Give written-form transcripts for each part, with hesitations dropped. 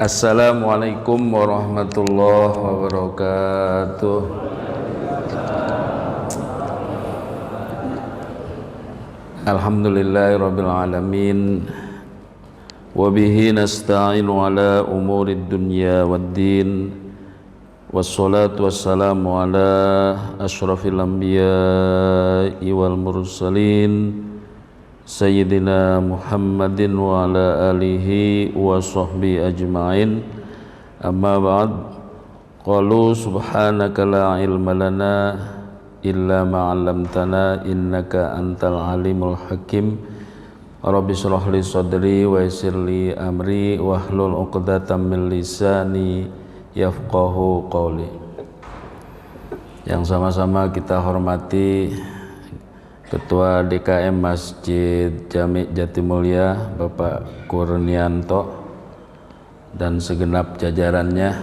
Assalamualaikum warahmatullahi wabarakatuh. Alhamdulillahirabbil alamin. Wa bihi nasta'inu ala umurid dunya waddin. Wassalatu wassalamu ala asyrafil anbiya'i wal mursalin Sayyidina Muhammadin wa ala alihi wa sahbihi ajma'in. Amma ba'd. Qalu subhanaka la ilma lana illa ma 'allamtana innaka antal alimul hakim. Rabbi shrah li sadri wa yassir li amri wahlul 'uqdatam min lisani yafqahu qawli. Yang sama-sama kita hormati Ketua DKM Masjid Jami' Jatimulya Bapak Kurnianto dan segenap jajarannya,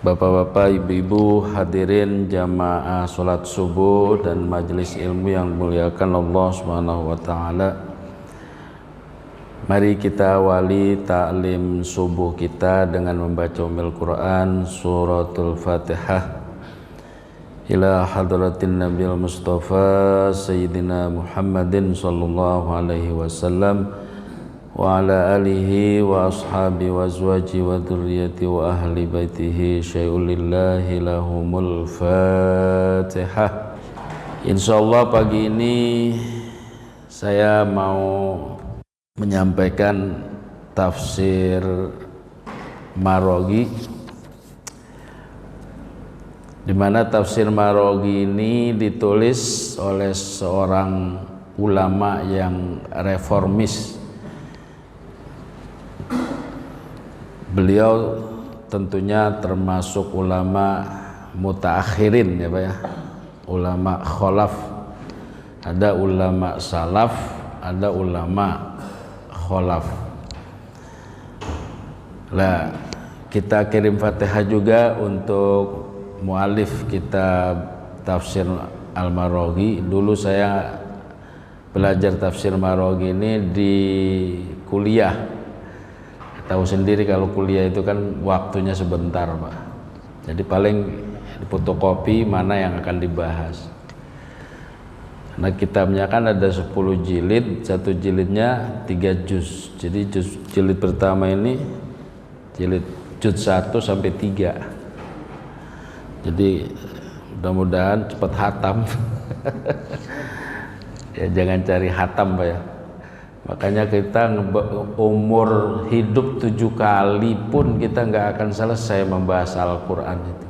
Bapak-bapak, ibu-ibu, hadirin jamaah sholat subuh dan majelis ilmu yang dimuliakan Allah Subhanahu wa taala. Mari kita awali ta'lim subuh kita dengan membaca Ummul Quran suratul Fatihah ila hadratin Nabil Mustafa Sayyidina Muhammadin sallallahu alaihi wasallam wa ala alihi wa ashabi wa azwaji wa dzurriyyati wa ahli baitihi syai'ulillahi lahumul Fatihah. Insyaallah pagi ini saya mau menyampaikan tafsir Maraghi, di mana tafsir Maraghi ini ditulis oleh seorang ulama yang reformis. Beliau tentunya termasuk ulama mutaakhirin ya Pak ya, ulama kholaf. Ada ulama salaf, ada ulama kholaf. Lah, kita kirim Fatihah juga untuk mualif kitab tafsir Al-Maraghi. Dulu saya belajar tafsir Maraghi ini di kuliah. Tahu sendiri kalau kuliah itu kan waktunya sebentar Pak. Jadi paling fotokopi mana yang akan dibahas. Nah, kitabnya kan ada 10 jilid, satu jilidnya 3 juz. Jadi jilid pertama ini juz 1 sampai 3. Jadi mudah-mudahan cepat hatam. Ya jangan cari hatam Pak ya. Makanya kita umur hidup 7 kali pun kita nggak akan selesai membahas Al-Quran itu.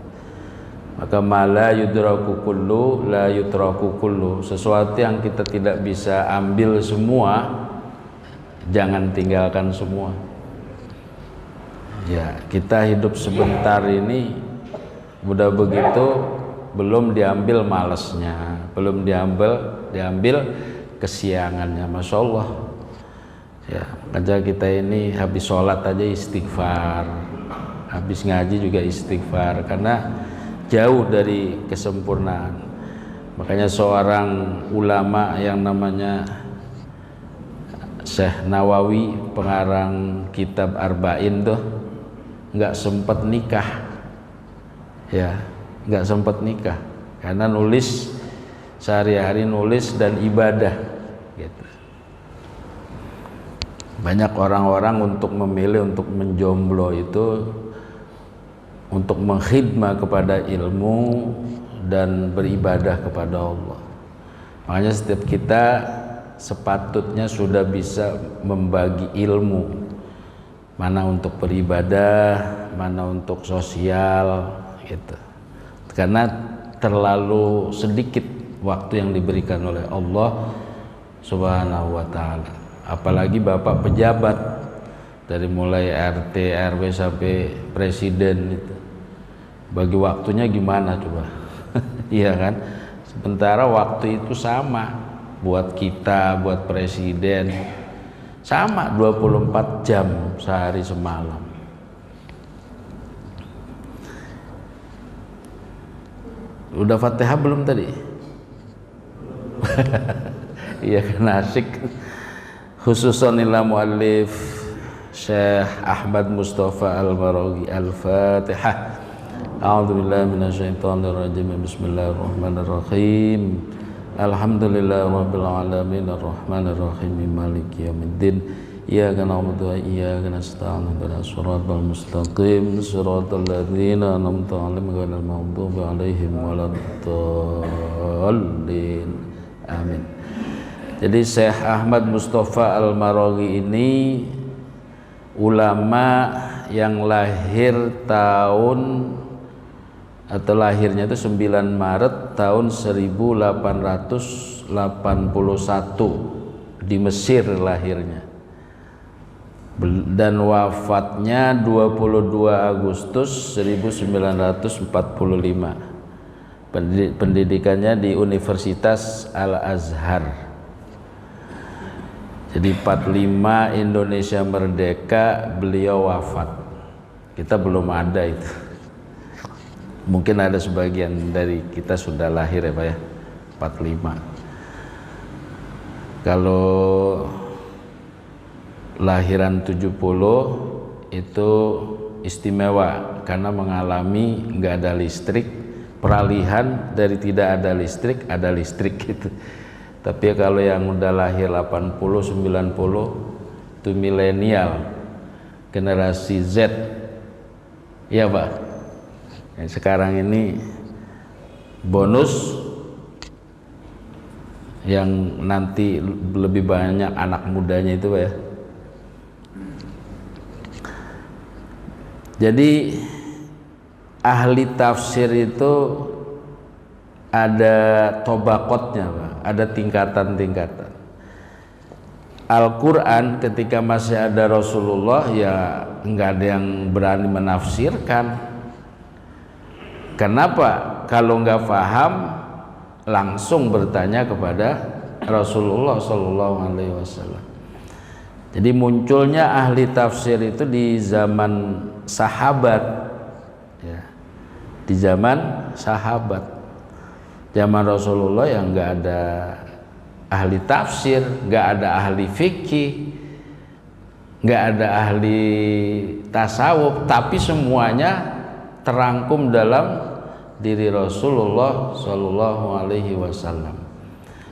Maka mala yudraku kullu la yutraku kullu. Sesuatu yang kita tidak bisa ambil semua, jangan tinggalkan semua. Ya, kita hidup sebentar ini udah begitu, belum diambil malesnya, belum diambil kesiangannya. Masya Allah ya, makanya kita ini habis sholat aja istighfar, habis ngaji juga istighfar, karena jauh dari kesempurnaan. Makanya seorang ulama yang namanya Syekh Nawawi, pengarang kitab Arba'in tuh nggak sempat nikah. Ya, nggak sempat nikah karena nulis sehari-hari, nulis dan ibadah gitu. Banyak orang-orang untuk memilih untuk menjomblo itu untuk mengkhidmah kepada ilmu dan beribadah kepada Allah. Makanya setiap kita sepatutnya sudah bisa membagi ilmu, mana untuk beribadah, mana untuk sosial gitu. Karena terlalu sedikit waktu yang diberikan oleh Allah Subhanahu wa taala. Apalagi Bapak pejabat dari mulai RT, RW sampai presiden itu. Bagi waktunya gimana coba? Iya kan? Sementara waktu itu sama buat kita, buat presiden. Sama 24 jam sehari semalam. Udah Fatihah belum tadi? Iya kan asik. Khususan ila muallif Syekh Ahmad Mustafa Al-Maraghi. Al-Fatihah. A'udzubillahi minasyaitonirrajim. Bismillahirrahmanirrahim. Alhamdulillahirabbil alamin arrahmanirrahim maliki yaumiddin. Iyyaka na'budu wa iyyaka nasta'in ihdinas siratal mustaqim siratal ladzina an'amta 'alaihim ghairil maghdubi 'alaihim waladdallin. Amin. Jadi Syekh Ahmad Mustafa Al-Maraghi ini ulama yang lahir tahun atau lahirnya itu 9 Maret tahun 1881 di Mesir lahirnya, dan wafatnya 22 Agustus 1945. Pendidikannya di Universitas Al-Azhar. Jadi 45 Indonesia merdeka beliau wafat. Kita belum ada itu. Mungkin ada sebagian dari kita sudah lahir ya Pak ya, 45. Kalau lahiran 70 itu istimewa karena mengalami nggak ada listrik, peralihan dari tidak ada listrik ada listrik gitu. Tapi kalau yang udah lahir 80 90 itu milenial, generasi Z. Iya Pak. Sekarang ini bonus yang nanti lebih banyak anak mudanya itu Pak ya. Jadi ahli tafsir itu ada tobakotnya Pak, ada tingkatan-tingkatan. Al-Quran ketika masih ada Rasulullah ya nggak ada yang berani menafsirkan. Kenapa? Kalau nggak paham langsung bertanya kepada Rasulullah SAW. Jadi munculnya ahli tafsir itu di zaman sahabat, ya, di zaman sahabat. Zaman Rasulullah yang nggak ada ahli tafsir, nggak ada ahli fikih, nggak ada ahli tasawuf, tapi semuanya terangkum dalam diri Rasulullah Shallallahu Alaihi Wasallam.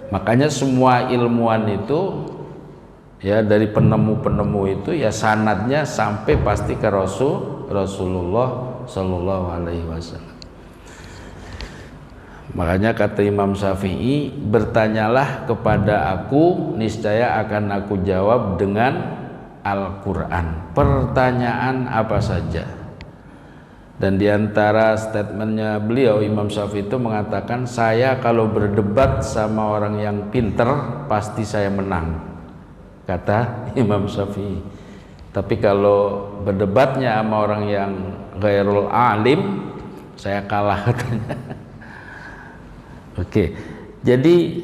Makanya semua ilmuwan itu ya dari penemu-penemu itu ya sanadnya sampai pasti ke Rasulullah Shallallahu Alaihi Wasallam. Makanya kata Imam Syafi'i, bertanyalah kepada aku, niscaya akan aku jawab dengan Al-Quran. Pertanyaan apa saja. Dan diantara statementnya beliau, Imam Syafi'i itu mengatakan, saya kalau berdebat sama orang yang pinter, pasti saya menang. Kata Imam Syafi'i. Tapi kalau berdebatnya sama orang yang ghairul alim, saya kalah katanya. Oke, jadi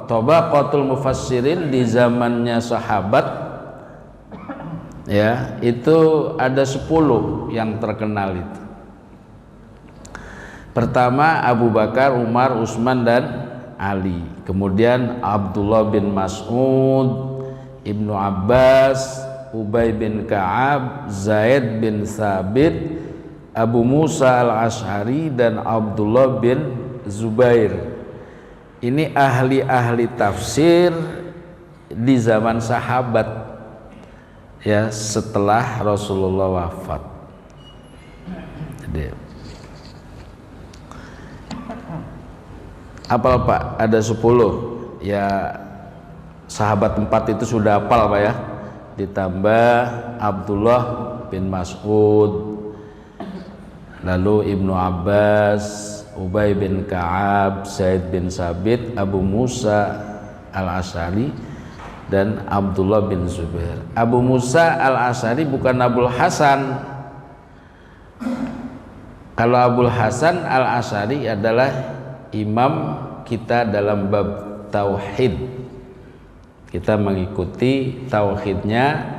Tobaqatul Mufassirin di zamannya sahabat ya, itu ada 10 yang terkenal itu. Pertama Abu Bakar, Umar, Utsman dan Ali. Kemudian Abdullah bin Mas'ud, Ibnu Abbas, Ubay bin Ka'ab, Zaid bin Thabit, Abu Musa al-Asy'ari dan Abdullah bin Zubair. Ini ahli-ahli tafsir di zaman sahabat ya, setelah Rasulullah wafat. Jadi hafal Pak, ada 10 ya, sahabat 4 itu sudah hafal Pak ya, ditambah Abdullah bin Mas'ud, lalu Ibnu Abbas, Ubay bin Ka'ab, Zaid bin Sabit, Abu Musa al-Asy'ari dan Abdullah bin Zubair. Abu Musa al-Asy'ari bukan Abul Hasan. Kalau Abul Hasan al-Asy'ari adalah imam kita dalam bab tauhid. Kita mengikuti tauhidnya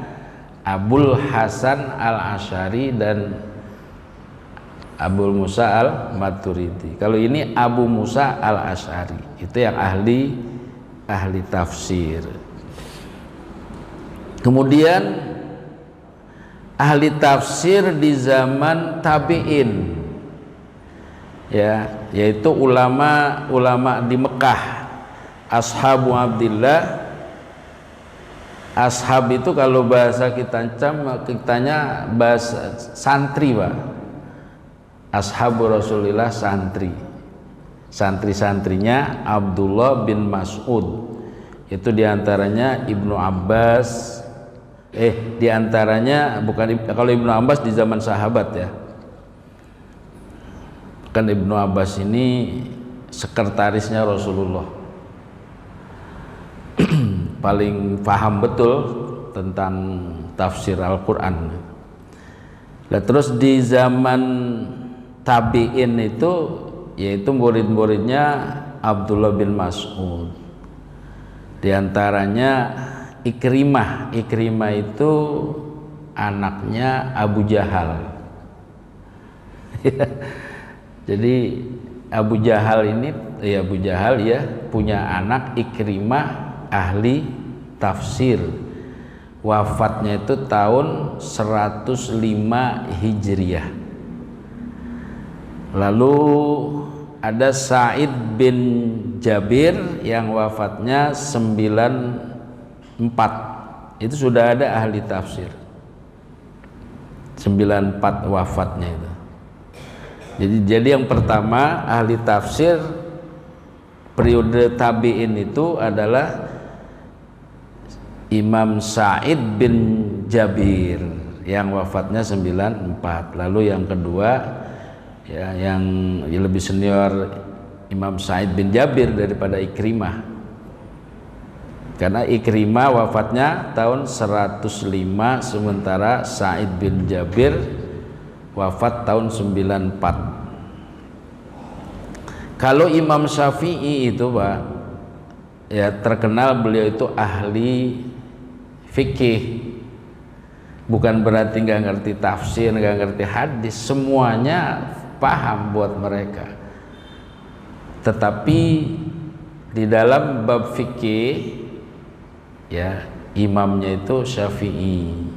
Abul Hasan al-Asy'ari dan Abu Musa al-Maturidi. Kalau ini Abu Musa al-Asy'ari, itu yang ahli ahli tafsir. Kemudian ahli tafsir di zaman tabi'in, ya, yaitu ulama di Mekah, ashabu Abdillah. Ashab itu kalau bahasa kitanya bahasa santri, Pak. Ashabu Rasulillah, santri-santrinya Abdullah bin Mas'ud. Itu diantaranya Ibnu Abbas, diantaranya bukan, kalau Ibnu Abbas di zaman sahabat ya. Kan Ibnu Abbas ini sekretarisnya Rasulullah, paling paham betul tentang tafsir Al-Quran. Nah, terus di zaman tabi'in itu, yaitu murid-muridnya Abdullah bin Mas'ud, di antaranya Ikrimah itu anaknya Abu Jahal. Jadi Abu Jahal ya punya anak Ikrimah, ahli tafsir. Wafatnya itu tahun 105 Hijriah. Lalu ada Sa'id bin Jabir yang wafatnya 94. Itu sudah ada ahli tafsir 94 wafatnya itu. Jadi yang pertama ahli tafsir periode tabi'in itu adalah Imam Sa'id bin Jabir yang wafatnya 94. Lalu yang kedua ya, yang lebih senior Imam Sa'id bin Jabir daripada Ikrimah, karena Ikrimah wafatnya tahun 105, sementara Sa'id bin Jabir wafat tahun 94. Kalau Imam Syafi'i itu, Pak, ya terkenal beliau itu ahli fikih. Bukan berarti nggak ngerti tafsir, nggak ngerti hadis, semuanya paham buat mereka. Tetapi di dalam bab fikih, ya, imamnya itu Syafi'i.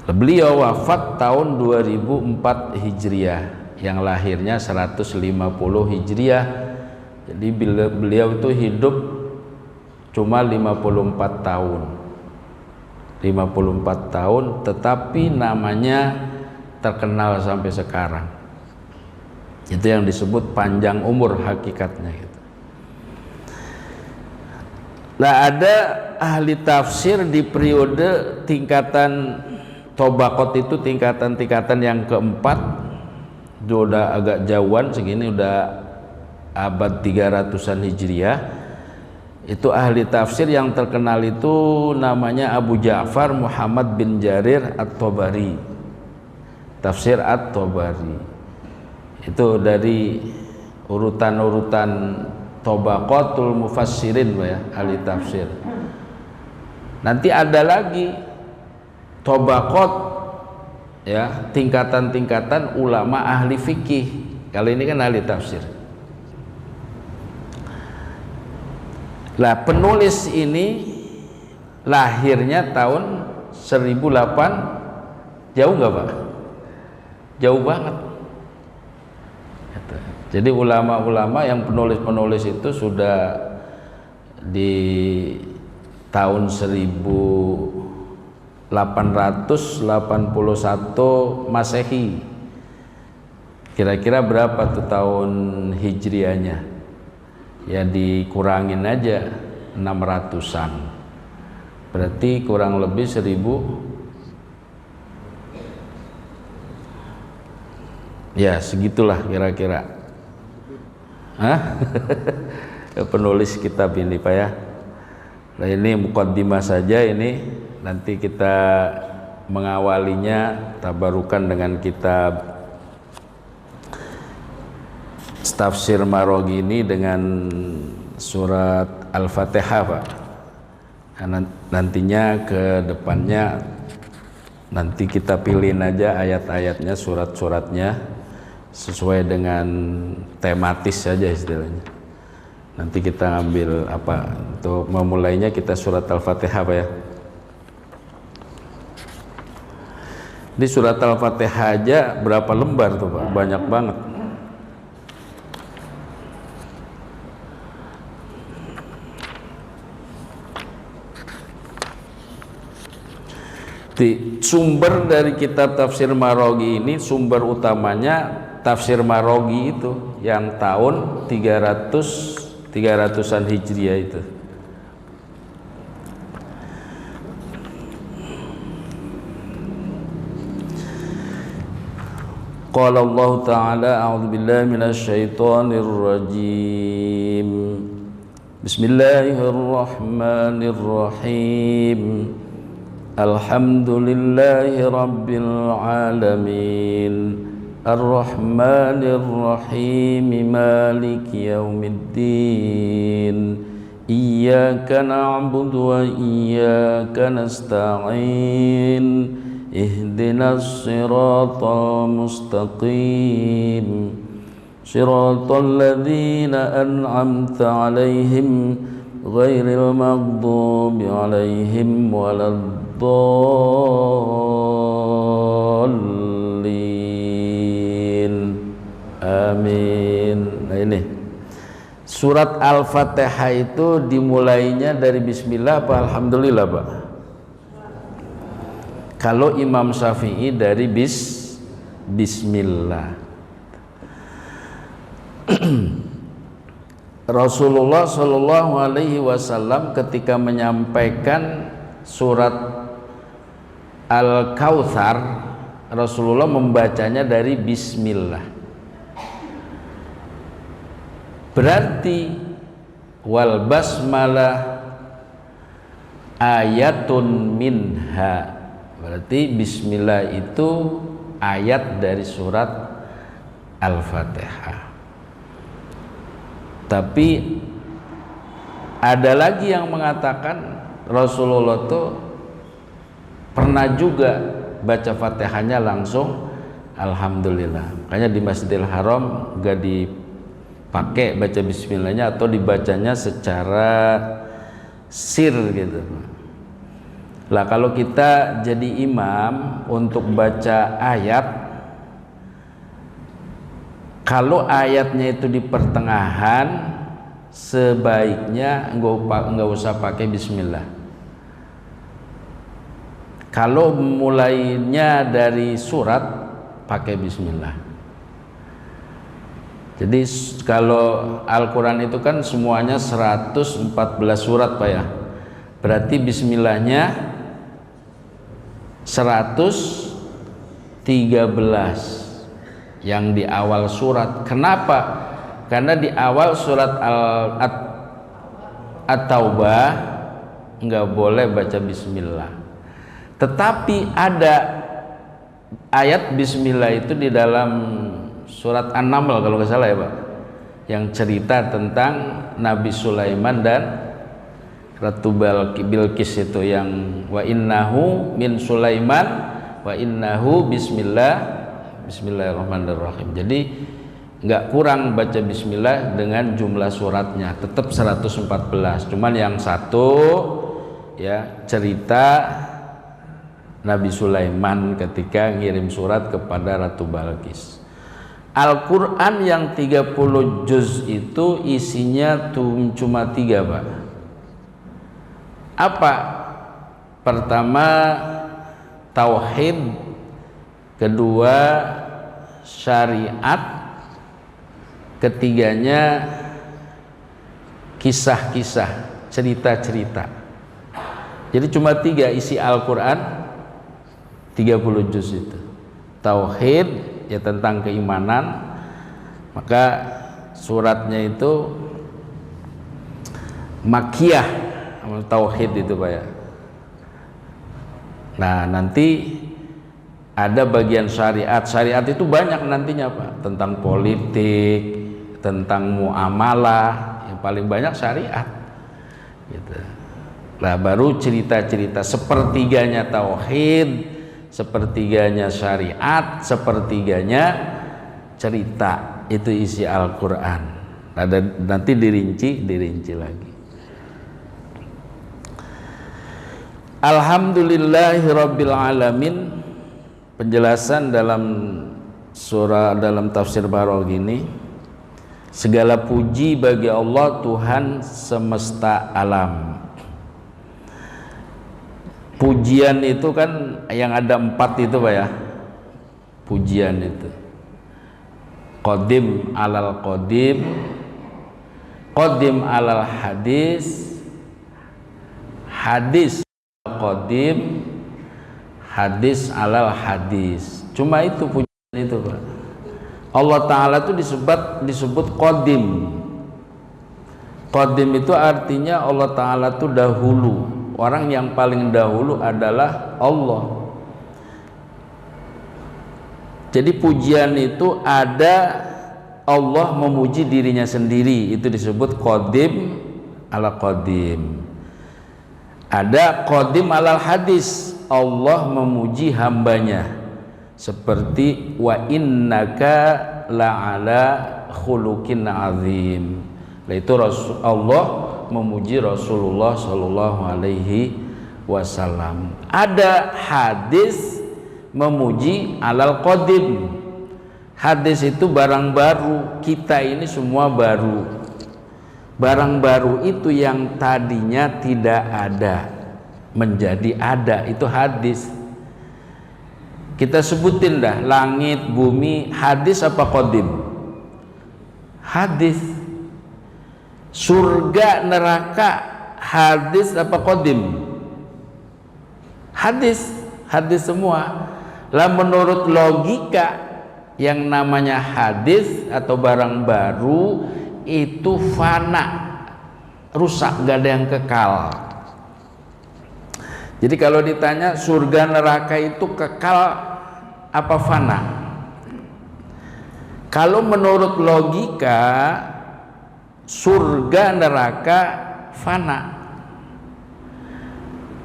Beliau wafat tahun 2004 Hijriah, yang lahirnya 150 Hijriah. Jadi beliau itu hidup cuma 54 tahun. 54 tahun, tetapi namanya terkenal sampai sekarang. Itu yang disebut panjang umur hakikatnya gitu. Nah, ada ahli tafsir di periode tingkatan Tobaqot, itu tingkatan-tingkatan yang keempat. Itu udah agak jauhan, segini udah abad 300-an Hijriah. Itu ahli tafsir yang terkenal itu namanya Abu Ja'far Muhammad bin Jarir At-Tabari. Tafsir At-Tabari itu dari urutan-urutan Tobaqatul Mufassirin, ya, ahli tafsir. Nanti ada lagi Tobaqat, ya, tingkatan-tingkatan ulama ahli fikih. Kali ini kan ahli tafsir. Lah, penulis ini lahirnya tahun 1008. Jauh nggak, Pak? Jauh banget. Jadi ulama-ulama yang penulis-penulis itu sudah di tahun 1881 Masehi. Kira-kira berapa tuh tahun Hijriahnya? Ya dikurangin aja 600-an. Berarti kurang lebih 1000. Ya segitulah kira-kira. Penulis kitab ini, Pak, ya. Nah, ini muqaddimah saja ini. Nanti kita mengawalinya tabarukan dengan kitab Tafsir Maroghi ini dengan surat Al-Fatihah, Pak. Nah, nantinya ke depannya nanti kita pilihin aja ayat-ayatnya, surat-suratnya sesuai dengan tematis saja istilahnya. Nanti kita ambil apa untuk memulainya, kita surat Al-Fatihah Pak ya. Di surat Al-Fatihah aja berapa lembar tuh Pak? Banyak banget. Di sumber dari kitab tafsir Maroghi ini, sumber utamanya tafsir Maroghi itu yang tahun 300-an Hijriah itu. Qala Allah Ta'ala a'udzu billahi minasy syaithanir rajim. Bismillahirrahmanirrahim. Alhamdulillahi rabbil alamin. Ar-Rahmanir Rahim. Maliki yaumiddin. Iyyaka na'budu wa iyyaka nasta'in. Ihdinas siratal mustaqim. Siratal ladzina an'amta 'alaihim ghairil maghdubi 'alaihim waladdallin. Amin. Nah ini surat Al-Fatihah itu dimulainya dari bismillah apa alhamdulillah Pak? Kalau Imam Syafi'i dari bismillah. Rasulullah Shallallahu Alaihi Wasallam ketika menyampaikan surat Al-Kautsar, Rasulullah membacanya dari bismillah. Berarti wal basmalah ayatun minha. Berarti bismillah itu ayat dari surat Al-Fatihah. Tapi ada lagi yang mengatakan Rasulullah itu pernah juga baca Fatihahnya langsung alhamdulillah. Makanya di Masjidil Haram gak dipakai baca bismillahnya, atau dibacanya secara sir gitu. Lah kalau kita jadi imam untuk baca ayat, kalau ayatnya itu di pertengahan, sebaiknya nggak usah pakai bismillah. Kalau mulainya dari surat, pakai bismillah. Jadi kalau Al-Quran itu kan semuanya 114 surat Pak ya. Berarti bismillahnya 113 yang di awal surat. Kenapa? Karena di awal surat At-Taubah nggak boleh baca bismillah. Tetapi ada ayat bismillah itu di dalam surat An-Naml kalau nggak salah ya Pak, yang cerita tentang Nabi Sulaiman dan Ratu Bilqis itu, yang wa innahu min Sulaiman wa innahu bismillahirrahmanirrahim. Jadi nggak kurang baca bismillah dengan jumlah suratnya, tetap 114. Cuman yang satu ya cerita Nabi Sulaiman ketika ngirim surat kepada Ratu Bilqis. Al-Quran yang 30 juz itu isinya cuma 3 Pak. Apa? Pertama tauhid, kedua syariat, ketiganya kisah-kisah, cerita-cerita. Jadi cuma 3 isi Al-Quran 30 juz itu. Tauhid ya tentang keimanan, maka suratnya itu Makkiyah, tauhid itu Pak ya. Nah nanti ada bagian syariat. Syariat itu banyak nantinya Pak, tentang politik, tentang muamalah, yang paling banyak syariat gitu. Nah baru cerita-cerita, sepertiganya tauhid, sepertiganya syariat, sepertiganya cerita. Itu isi Al-Quran. Ada nanti dirinci lagi. Alhamdulillahirabbil alamin. Penjelasan dalam tafsir Maraghi ini, segala puji bagi Allah Tuhan semesta alam. Pujian itu kan yang ada 4 itu Pak ya. Pujian itu qadim alal qadim, qadim alal hadis, hadis qadim, hadis alal hadis. Cuma itu pujian itu Pak. Allah Ta'ala itu disebut qadim. Qadim itu artinya Allah Ta'ala itu dahulu. Orang yang paling dahulu adalah Allah. Jadi pujian itu ada Allah memuji dirinya sendiri, itu disebut qadim ala qadim. Ada qadim alal hadis, Allah memuji hambanya, seperti wa innaka la'ala khuluqin azim. Itu Allah memuji Rasulullah Shallallahu Alaihi Wasallam. Ada hadis memuji alal qadim. Hadis itu barang baru, kita ini semua baru. Barang baru itu yang tadinya tidak ada menjadi ada, itu hadis. Kita sebutin dah, langit, bumi, hadis apa qadim? Hadis. Surga, neraka, hadis apa qadim? Hadis semua. Lah menurut logika yang namanya hadis atau barang baru itu fana, rusak, gak ada yang kekal. Jadi kalau ditanya surga neraka itu kekal apa fana? Kalau menurut logika surga neraka fana,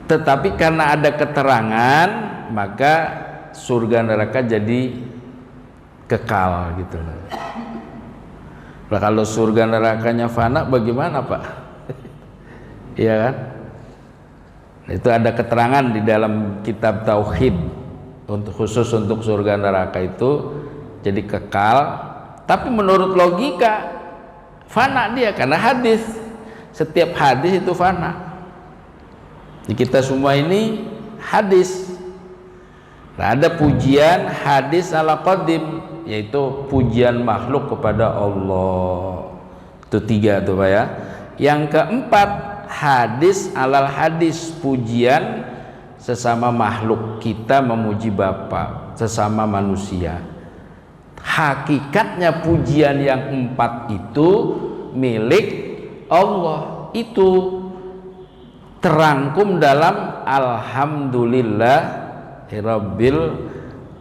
tetapi karena ada keterangan maka surga neraka jadi kekal gitu. Nah, kalau surga nerakanya fana bagaimana Pak? Iya kan? Itu ada keterangan di dalam kitab tauhid khusus untuk surga neraka itu jadi kekal, tapi menurut logika fana dia karena hadis. Setiap hadis itu fana. Di kita semua ini hadis. Nah, ada pujian hadis ala qadim, yaitu pujian makhluk kepada Allah. Itu 3 tuh Pak ya. Yang keempat hadis alal hadis, pujian sesama makhluk, kita memuji Bapa, sesama manusia. Hakikatnya pujian yang 4 itu milik Allah, itu terangkum dalam alhamdulillahirabbil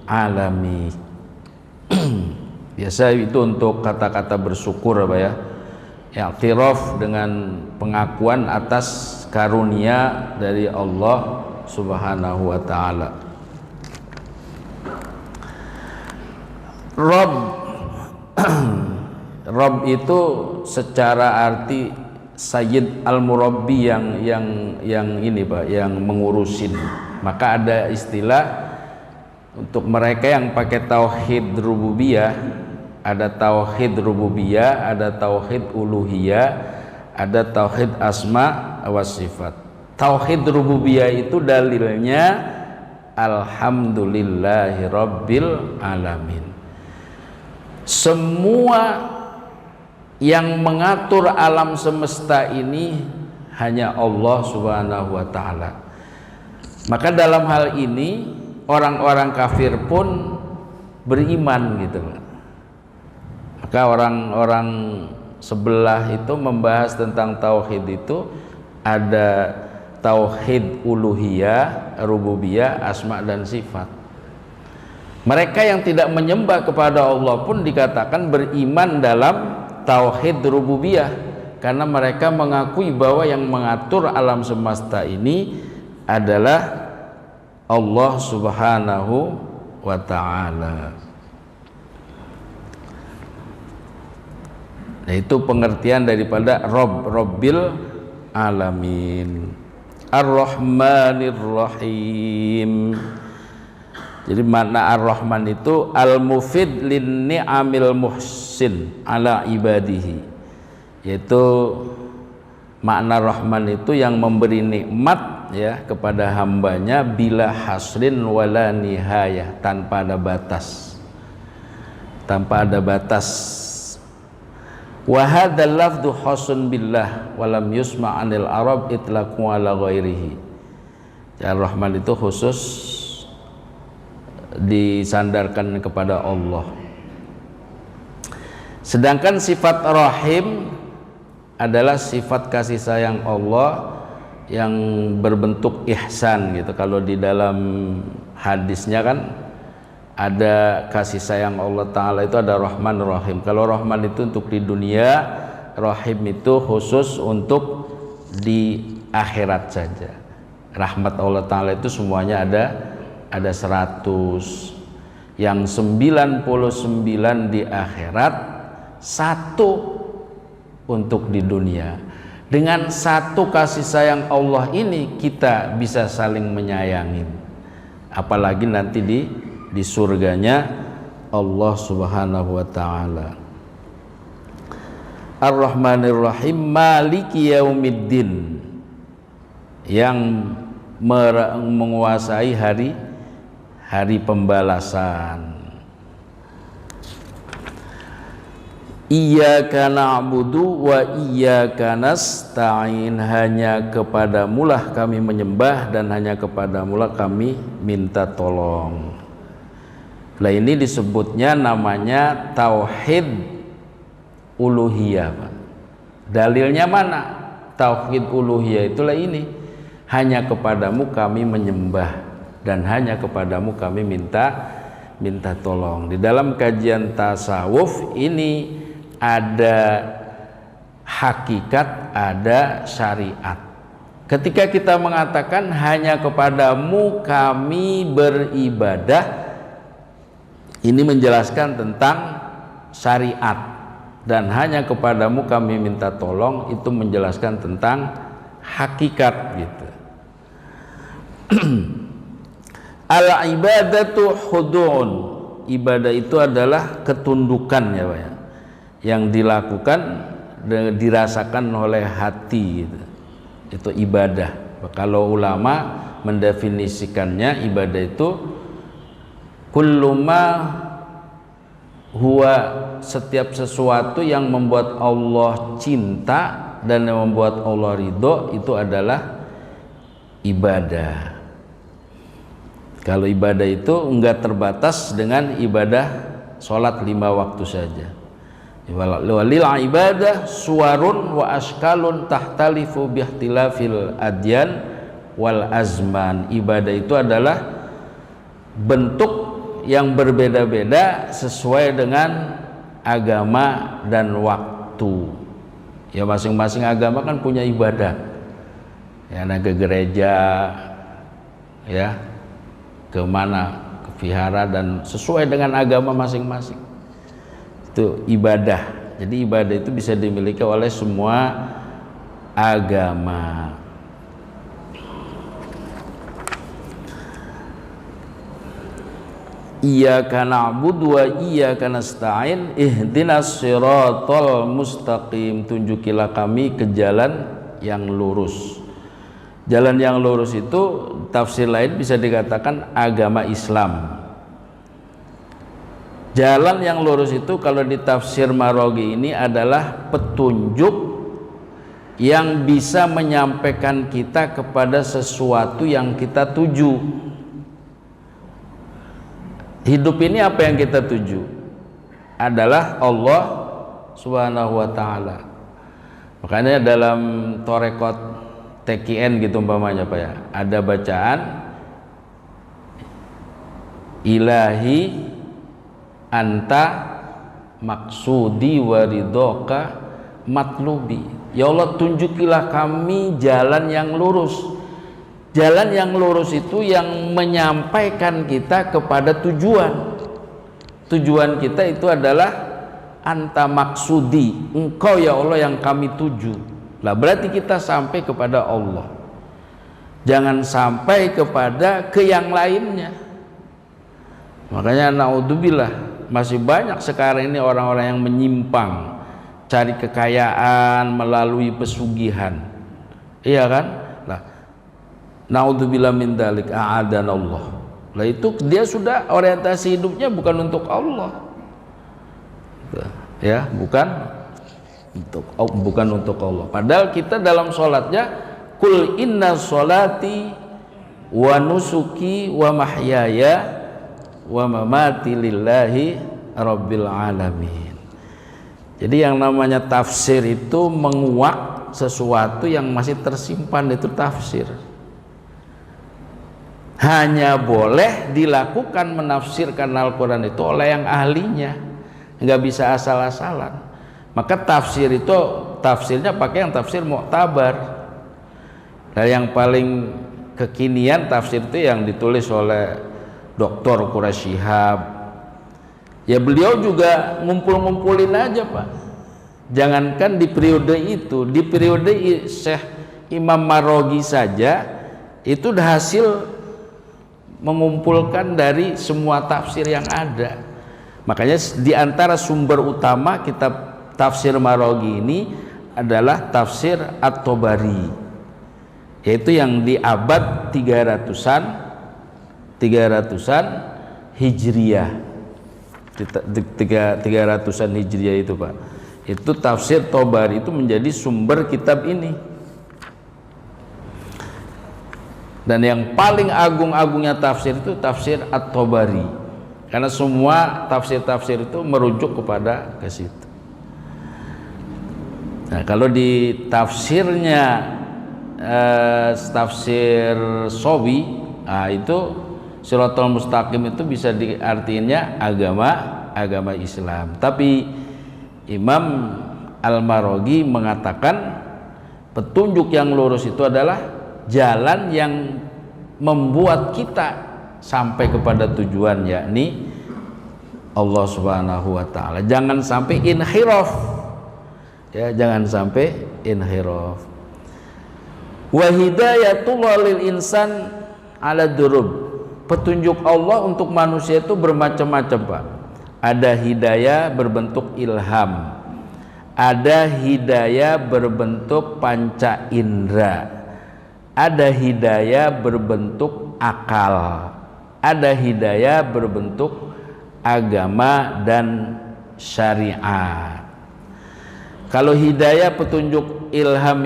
alamin. Biasa itu untuk kata-kata bersyukur Pak ya. I'tiraf dengan pengakuan atas karunia dari Allah Subhanahu wa taala. Rabb itu secara arti Sayyid al-Murabbi yang ini Pak, yang mengurusin. Maka ada istilah untuk mereka yang pakai tauhid rububiyah, ada tauhid rububiyah, ada tauhid uluhiyah, ada tauhid asma wa sifat. Tauhid rububiyah itu dalilnya alhamdulillahirabbil alamin. Semua yang mengatur alam semesta ini hanya Allah Subhanahu wa taala. Maka dalam hal ini orang-orang kafir pun beriman gitu. Maka orang-orang sebelah itu membahas tentang tauhid itu ada tauhid uluhiyah, rububiyah, asma dan sifat. Mereka yang tidak menyembah kepada Allah pun dikatakan beriman dalam tauhid rububiyah, karena mereka mengakui bahwa yang mengatur alam semesta ini adalah Allah Subhanahu wa ta'ala. Nah, itu pengertian daripada Rabbil Alamin. Ar-Rahmanir Rahim. Jadi makna Ar-Rahman itu al-mufid lin ni'amil muhsin ala ibadihi, yaitu makna Rahman itu yang memberi nikmat ya kepada hambanya bila hasrin wala nihayah, tanpa ada batas, tanpa ada batas. Wa hadzal lafdhu khasun billah wa lam yusma' 'anil arab itlaqu ala ghairihi. Ya, Rahman itu khusus disandarkan kepada Allah. Sedangkan sifat Rahim adalah sifat kasih sayang Allah yang berbentuk ihsan gitu. Kalau di dalam hadisnya kan ada kasih sayang Allah Ta'ala itu ada Rahman Rahim. Kalau Rahman itu untuk di dunia, Rahim itu khusus untuk di akhirat saja. Rahmat Allah Ta'ala itu semuanya ada 100, yang 99 di akhirat, 1 untuk di dunia. Dengan 1 kasih sayang Allah ini kita bisa saling menyayangin, apalagi nanti di surganya Allah Subhanahu wa Ta'ala. Ar-Rahmanir Rahim Maliki Yaumiddin, yang menguasai hari pembalasan. Iyyaka na'budu wa iyyaka nasta'in, hanya kepadamulah kami menyembah dan hanya kepadamulah kami minta tolong. Nah, ini disebutnya namanya tauhid uluhiyah, Pak. Dalilnya mana? Tauhid uluhiyah itulah ini, hanya kepadamu kami menyembah dan hanya kepadamu kami minta tolong. Di dalam kajian tasawuf ini ada hakikat, ada syariat. Ketika kita mengatakan hanya kepadamu kami beribadah, ini menjelaskan tentang syariat, dan hanya kepadamu kami minta tolong itu menjelaskan tentang hakikat gitu. Al-ibadatu khudu'un, ibadah itu adalah ketundukan ya Pak ya, yang dilakukan dirasakan oleh hati gitu. Itu ibadah. Kalau ulama mendefinisikannya, ibadah itu kulluma huwa, setiap sesuatu yang membuat Allah cinta dan yang membuat Allah ridho, itu adalah ibadah. Kalau ibadah itu enggak terbatas dengan ibadah sholat 5 waktu saja. Walil ibadah suwarun wa askalun tahtalifu bihtilafil adyan wal azman. Ibadah itu adalah bentuk yang berbeda-beda sesuai dengan agama dan waktu. Ya, masing-masing agama kan punya ibadah. Ya, nah, ke gereja, ya, ke mana, ke vihara, dan sesuai dengan agama masing-masing. Itu ibadah. Jadi ibadah itu bisa dimiliki oleh semua agama. Iyyaka na'budu wa iyyaka nasta'in ihdinas siratal mustaqim, tunjukilah kami ke jalan yang lurus. Jalan yang lurus itu tafsir lain bisa dikatakan agama Islam. Jalan yang lurus itu kalau di tafsir Marogi ini adalah petunjuk yang bisa menyampaikan kita kepada sesuatu yang kita tuju. Hidup ini apa yang kita tuju? Adalah Allah Subhanahu wa Ta'ala. Makanya dalam Torekot TKN gitu umpamanya Pak ya, ada bacaan Ilahi anta maksudi waridoka matlubi. Ya Allah, tunjukilah kami jalan yang lurus. Jalan yang lurus itu yang menyampaikan kita kepada tujuan. Tujuan kita itu adalah anta maksudi, engkau ya Allah yang kami tuju. Lah berarti kita sampai kepada Allah, jangan sampai kepada ke yang lainnya. Makanya naudzubillah, masih banyak sekarang ini orang-orang yang menyimpang, cari kekayaan melalui pesugihan, iya kan? Lah naudzubillah min dzalik, a'adanallah. Lah itu dia sudah orientasi hidupnya bukan untuk Allah, ya, bukan untuk Allah. Padahal kita dalam sholatnya, kul inna sholati wa nusuki wa mahyaya wa mamati lillahi rabbil alamin. Jadi yang namanya tafsir itu menguak sesuatu yang masih tersimpan, itu tafsir. Hanya boleh dilakukan menafsirkan Al-Quran itu oleh yang ahlinya, nggak bisa asal-asalan. Maka tafsir itu tafsirnya pakai yang tafsir mu'tabar. Nah, yang paling kekinian tafsir itu yang ditulis oleh Dr. Quraisy Shihab. Ya beliau juga ngumpul-ngumpulin aja Pak. Jangankan di periode itu, di periode Syekh Imam Maroghi saja itu udah hasil mengumpulkan dari semua tafsir yang ada. Makanya di antara sumber utama kitab tafsir Maroghi ini adalah tafsir At-Tabari, yaitu yang di abad 300-an Hijriyah, 300-an Hijriyah itu Pak. Itu tafsir Tabari itu menjadi sumber kitab ini. Dan yang paling agung-agungnya tafsir itu tafsir At-Tabari, karena semua tafsir-tafsir itu merujuk kepada ke situ. Nah, kalau di tafsirnya tafsir Sawi, itu Shiratal Mustaqim itu bisa diartinya agama Islam. Tapi Imam Al-Maroghi mengatakan petunjuk yang lurus itu adalah jalan yang membuat kita sampai kepada tujuan, yakni Allah Subhanahu wa taala. Jangan sampai inhiraf. Ya, jangan sampai inhiraf. Wa hidayatullah lil insan ala durub. Petunjuk Allah untuk manusia itu bermacam-macam, Pak. Ada hidayah berbentuk ilham. Ada hidayah berbentuk panca indera. Ada hidayah berbentuk akal, ada hidayah berbentuk agama dan syariat. Kalau hidayah petunjuk ilham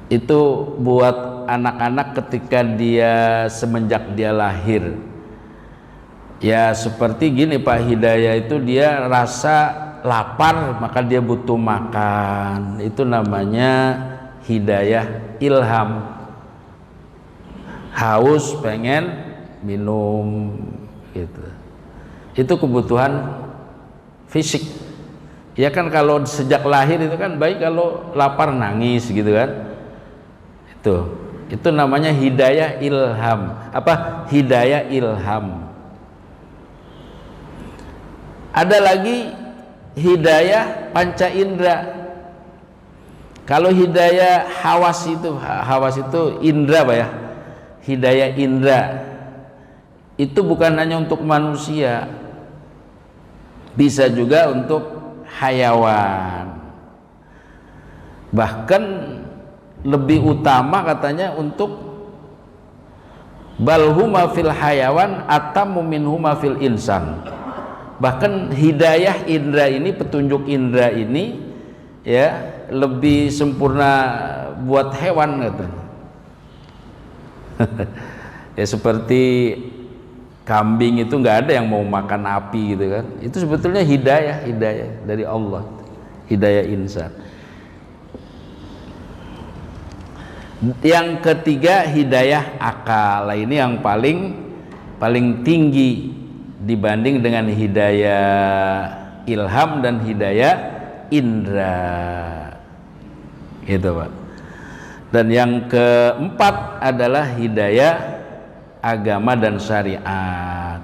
itu buat anak-anak ketika dia semenjak dia lahir. Ya seperti gini Pak, hidayah itu dia rasa lapar maka dia butuh makan, itu namanya hidayah ilham. Haus pengen minum gitu, itu kebutuhan fisik. Ya kan kalau sejak lahir itu kan baik, kalau lapar nangis gitu kan, itu namanya hidayah ilham. Apa hidayah ilham? Ada lagi hidayah panca indera. Kalau hidayah hawas itu indra Pak ya. Hidayah indra itu bukan hanya untuk manusia, bisa juga untuk hayawan. Bahkan lebih utama katanya untuk balhuma fil hayawan atammu minhuma fil insan. Bahkan hidayah indra ini, petunjuk indra ini ya lebih sempurna buat hewan katanya. Ya seperti kambing itu nggak ada yang mau makan api gitu kan, itu sebetulnya hidayah dari Allah, hidayah insan. Yang ketiga hidayah akal. Ini yang paling tinggi dibanding dengan hidayah ilham dan hidayah indra, gitu Pak. Dan yang keempat adalah hidayah agama dan syariat.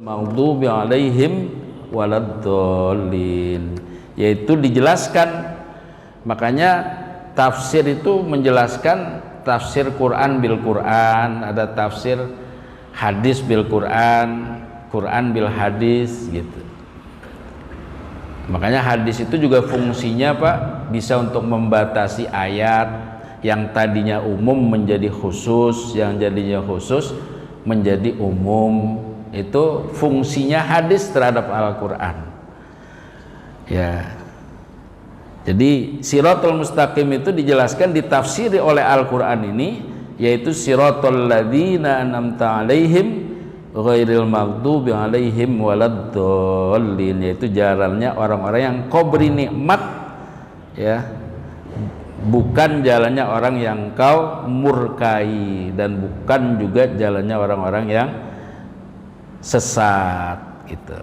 maghdubi alaihim waladdallin, yaitu dijelaskan. Makanya tafsir itu menjelaskan tafsir Quran bil Quran, ada tafsir hadis bil Quran, Quran bil hadis gitu. Makanya hadis itu juga fungsinya Pak bisa untuk membatasi ayat yang tadinya umum menjadi khusus, yang jadinya khusus menjadi umum. Itu fungsinya hadis terhadap Al-Quran ya. Jadi siratal mustaqim itu dijelaskan, ditafsiri oleh Al-Quran ini, yaitu siratal ladzina an'amta alaihim ghairil maghdubi alaihim waladdallin, yaitu jalannya orang-orang yang kau beri nikmat ya, bukan jalannya orang yang kau murkai, dan bukan juga jalannya orang-orang yang sesat gitu.